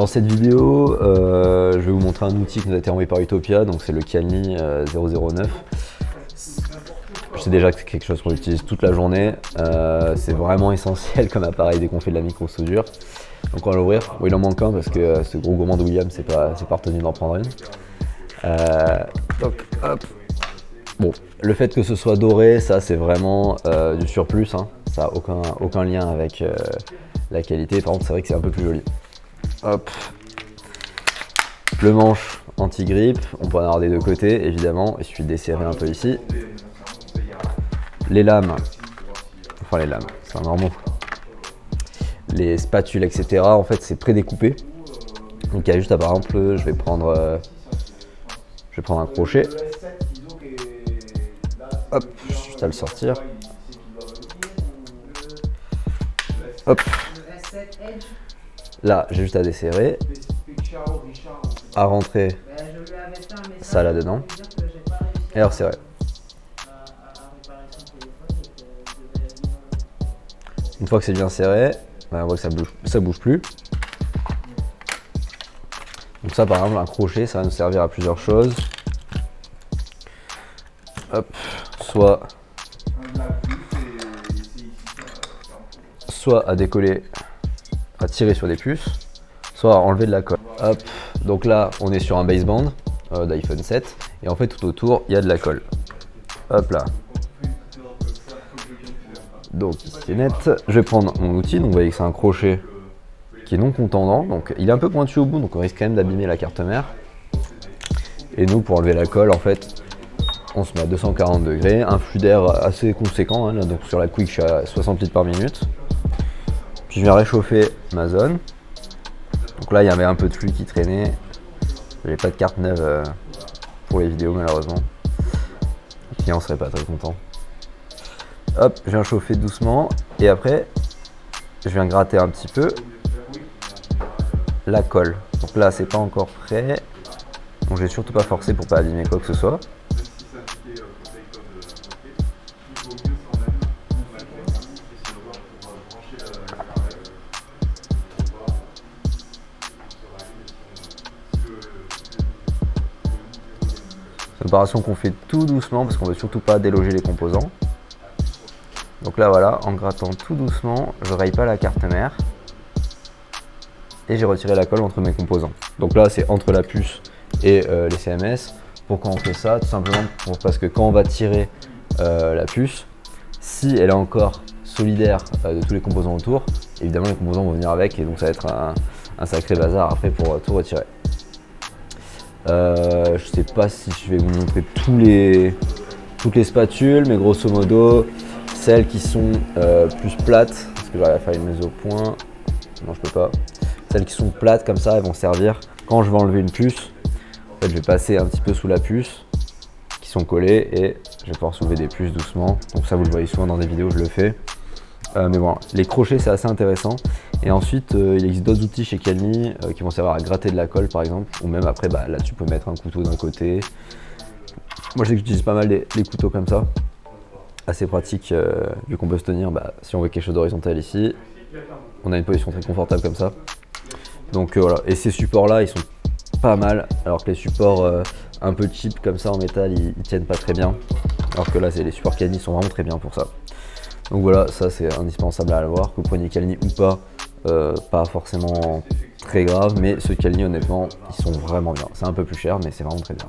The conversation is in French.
Dans cette vidéo, je vais vous montrer un outil qui nous a été envoyé par Utopia, donc c'est le Kialni 009. Je sais déjà que c'est quelque chose qu'on utilise toute la journée, c'est vraiment essentiel comme appareil dès qu'on fait de la micro-soudure. Donc on va l'ouvrir. Bon, il en manque un parce que ce gros gourmand de William c'est pas retenu d'en prendre une. Donc hop. Bon, le fait que ce soit doré, ça c'est vraiment du surplus, hein. Ça n'a aucun lien avec la qualité. Par contre c'est vrai que c'est un peu plus joli. Hop. Le manche anti-grippe, on peut en avoir des deux côtés évidemment, il suffit de desserrer un peu ici. Les lames, enfin les lames, c'est un normal. Les spatules, etc. En fait c'est prédécoupé. Donc il y a juste à, par exemple, je vais prendre un crochet. Hop, juste à le sortir. Hop. Là, j'ai juste à desserrer, à rentrer ça là-dedans, et à resserrer. Une fois que c'est bien serré, on voit que ça bouge plus. Donc ça, par exemple, un crochet, ça va nous servir à plusieurs choses. Hop, soit à décoller, à tirer sur des puces, soit à enlever de la colle. Hop, donc là on est sur un baseband d'iPhone 7 et en fait tout autour il y a de la colle. Hop là. Donc c'est net. Je vais prendre mon outil, donc vous voyez que c'est un crochet qui est non contendant, donc il est un peu pointu au bout, donc on risque quand même d'abîmer la carte mère. Et nous pour enlever la colle en fait, on se met à 240 degrés, un flux d'air assez conséquent, hein, là, donc sur la Quick je suis à 60 litres par minute. Puis je viens réchauffer ma zone. Donc là il y avait un peu de flux qui traînait. J'ai pas de carte neuve pour les vidéos malheureusement. Le client serait pas très content. Hop, je viens chauffer doucement et après je viens gratter un petit peu la colle. Donc là c'est pas encore prêt. Donc je vais surtout pas forcer pour pas abîmer quoi que ce soit. C'est une opération qu'on fait tout doucement parce qu'on veut surtout pas déloger les composants. Donc là voilà, en grattant tout doucement, je raye pas la carte mère et j'ai retiré la colle entre mes composants. Donc là c'est entre la puce et les CMS. Pourquoi on fait ça? Tout simplement parce que quand on va tirer la puce, si elle est encore solidaire de tous les composants autour, évidemment les composants vont venir avec et donc ça va être un sacré bazar après pour tout retirer. Je sais pas si je vais vous montrer toutes les spatules, mais grosso modo celles qui sont plus plates, parce que j'arrive à faire une mise au point, non je peux pas, celles qui sont plates comme ça elles vont servir quand je vais enlever une puce. En fait je vais passer un petit peu sous la puce qui sont collées et je vais pouvoir soulever des puces doucement. Donc ça vous le voyez souvent dans des vidéos, je le fais. Mais bon, les crochets c'est assez intéressant. Et ensuite il existe d'autres outils chez Kialni qui vont servir à gratter de la colle par exemple, ou même après là tu peux mettre un couteau d'un côté. Moi je sais que j'utilise pas mal les couteaux comme ça, assez pratique vu qu'on peut se tenir si on veut quelque chose d'horizontal ici, on a une position très confortable comme ça. Donc voilà, et ces supports là ils sont pas mal, alors que les supports un peu cheap comme ça en métal ils tiennent pas très bien, alors que là les supports Kialni sont vraiment très bien pour ça. Donc voilà, ça c'est indispensable à avoir, que vous preniez Kialni ou pas, pas forcément très grave, mais ceux Kialni honnêtement ils sont vraiment bien. C'est un peu plus cher mais c'est vraiment très bien.